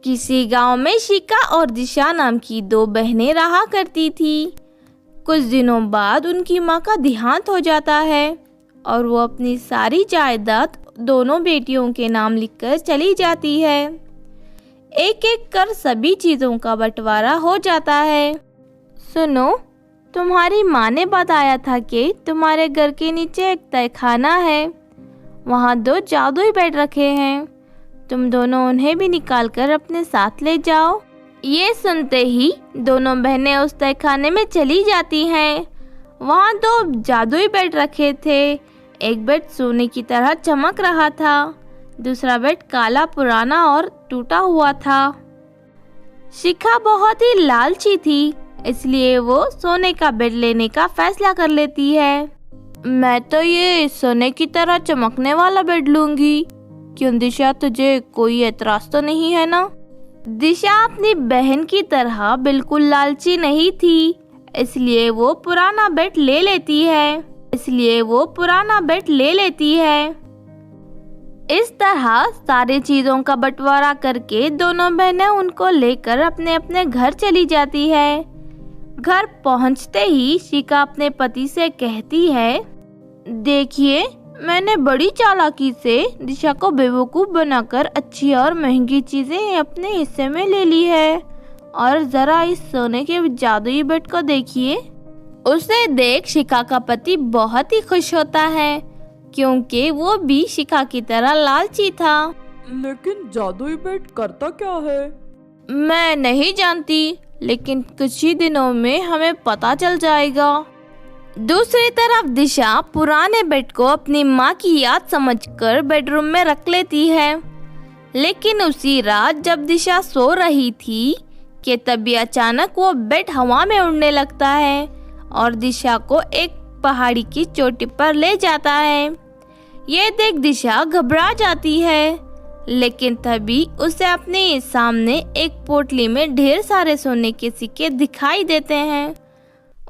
किसी गांव में शिका और दिशा नाम की दो बहनें रहा करती थी। कुछ दिनों बाद उनकी माँ का देहांत हो जाता है और वो अपनी सारी जायदाद दोनों बेटियों के नाम लिखकर चली जाती है। एक एक कर सभी चीज़ों का बंटवारा हो जाता है। सुनो, तुम्हारी माँ ने बताया था कि तुम्हारे घर के नीचे एक तहखाना है, वहाँ दो जादुई बेड रखे हैं, तुम दोनों उन्हें भी निकाल कर अपने साथ ले जाओ। ये सुनते ही दोनों बहनें उस तहखाने में चली जाती हैं। वहाँ दो जादुई बेड रखे थे। एक बेड सोने की तरह चमक रहा था, दूसरा बेड काला, पुराना और टूटा हुआ था। शिखा बहुत ही लालची थी, इसलिए वो सोने का बेड लेने का फैसला कर लेती है। मैं तो ये सोने की तरह चमकने वाला बेड लूंगी। क्यों दिशा, तुझे कोई एतराज तो नहीं है ना? दिशा अपनी बहन की तरह बिल्कुल लालची नहीं थी, इसलिए वो पुराना बेड ले लेती है। इस तरह सारी चीजों का बंटवारा करके दोनों बहनें उनको लेकर अपने अपने घर चली जाती है। घर पहुंचते ही शिका अपने पति से कहती है, देखिए, मैंने बड़ी चालाकी से दिशा को बेवकूफ़ बनाकर अच्छी और महंगी चीज़ें अपने हिस्से में ले ली है। और ज़रा इस सोने के जादुई बेड को देखिए। उसे देख शिका का पति बहुत ही खुश होता है, क्योंकि वो भी शिका की तरह लालची था। लेकिन जादुई बेड करता क्या है? मैं नहीं जानती, लेकिन कुछ ही दिनों में हमें पता चल जाएगा। दूसरी तरफ दिशा पुराने बेड को अपनी माँ की याद समझकर बेडरूम में रख लेती है। लेकिन उसी रात जब दिशा सो रही थी कि तभी अचानक वो बेड हवा में उड़ने लगता है और दिशा को एक पहाड़ी की चोटी पर ले जाता है। ये देख दिशा घबरा जाती है, लेकिन तभी उसे अपने सामने एक पोटली में ढेर सारे सोने के सिक्के दिखाई देते हैं।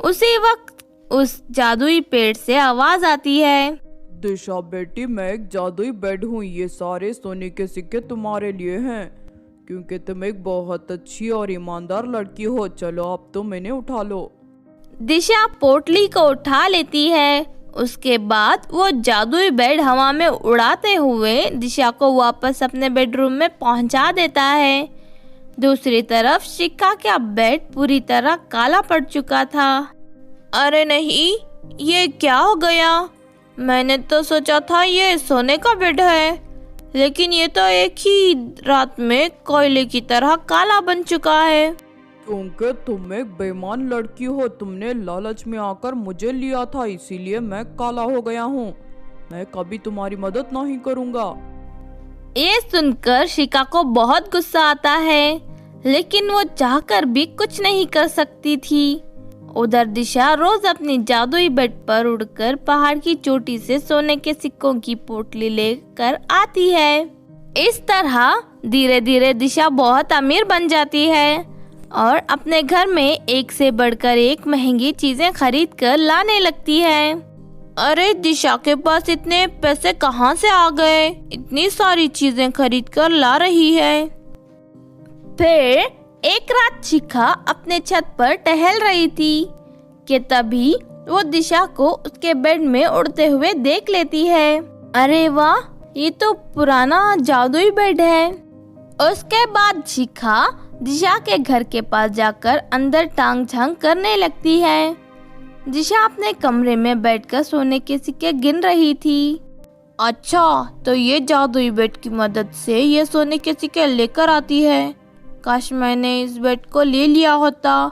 उसी वक्त उस जादुई पेड़ से आवाज आती है, दिशा बेटी, मैं एक जादुई बेड हूँ। ये सारे सोने के सिक्के तुम्हारे लिए हैं, क्योंकि तुम एक बहुत अच्छी और ईमानदार लड़की हो। चलो अब तुम इन्हें उठा लो। दिशा पोटली को उठा लेती है। उसके बाद वो जादुई बेड हवा में उड़ाते हुए दिशा को वापस अपने बेडरूम में पहुंचा देता है। दूसरी तरफ शिका का बेड पूरी तरह काला पड़ चुका था। अरे नहीं, ये क्या हो गया? मैंने तो सोचा था ये सोने का बेड है, लेकिन ये तो एक ही रात में कोयले की तरह काला बन चुका है। क्योंकि तुम एक बेईमान लड़की हो, तुमने लालच में आकर मुझे लिया था, इसीलिए मैं काला हो गया हूँ। मैं कभी तुम्हारी मदद नहीं करूँगा। ये सुनकर शिका को बहुत गुस्सा आता है, लेकिन वो चाहकर भी कुछ नहीं कर सकती थी। उधर दिशा रोज अपनी जादुई बेड पर उड़कर पहाड़ की चोटी से सोने के सिक्कों की पोटली लेकर आती है। इस तरह धीरे धीरे दिशा बहुत अमीर बन जाती है और अपने घर में एक से बढ़कर एक महंगी चीजें खरीद कर लाने लगती है। अरे, दिशा के पास इतने पैसे कहाँ से आ गए? इतनी सारी चीजें खरीद कर ला रही है। फिर एक रात शिखा अपने छत पर टहल रही थी कि तभी वो दिशा को उसके बेड में उड़ते हुए देख लेती है। अरे वाह, ये तो पुराना जादुई बेड है। उसके बाद शिखा दिशा के घर के पास जाकर अंदर टांग झांक करने लगती है। दिशा अपने कमरे में बैठकर सोने के सिक्के गिन रही थी। अच्छा, तो ये जादुई बेड की मदद से ये सोने के सिक्के लेकर आती है। काश मैंने इस बेड को ले लिया होता,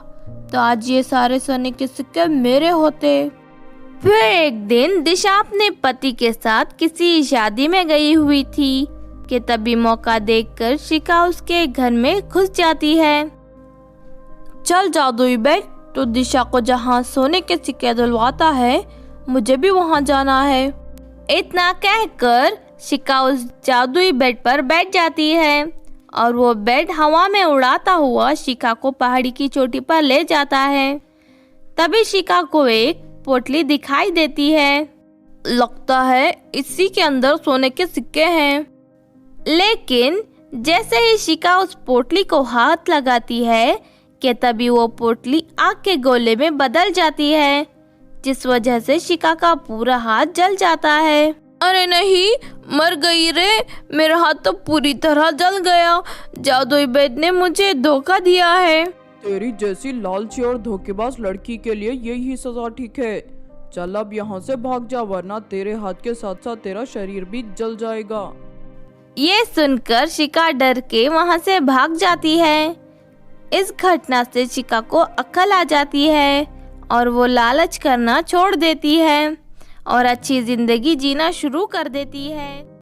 तो आज ये सारे सोने के सिक्के मेरे होते। फिर एक दिन दिशा अपने पति के साथ किसी शादी में गई हुई थी कि तभी मौका देखकर शिका उसके घर में घुस जाती है। चल जादुई बेड, तो दिशा को जहाँ सोने के सिक्के धुलवाता है, मुझे भी वहाँ जाना है। इतना कहकर शिका उस जादुई बेड पर बैठ जाती है और वो बेड हवा में उड़ाता हुआ शिका को पहाड़ी की चोटी पर ले जाता है। तभी शिका को एक पोटली दिखाई देती है। लगता है इसी के अंदर सोने के सिक्के हैं। लेकिन जैसे ही शिका उस पोटली को हाथ लगाती है कि तभी वो पोटली आग के गोले में बदल जाती है, जिस वजह से शिका का पूरा हाथ जल जाता है। अरे नहीं, मर गई रे, मेरा हाथ तो पूरी तरह जल गया। जादुई बेड ने मुझे धोखा दिया है। तेरी जैसी लालची और धोखेबाज लड़की के लिए यही सजा ठीक है। चल अब यहाँ से भाग जा, वरना तेरे हाथ के साथ साथ तेरा शरीर भी जल जाएगा। ये सुनकर शिका डर के वहां से भाग जाती है। इस घटना से शिका को अक्ल आ जाती है और वो लालच करना छोड़ देती है और अच्छी जिंदगी जीना शुरू कर देती है।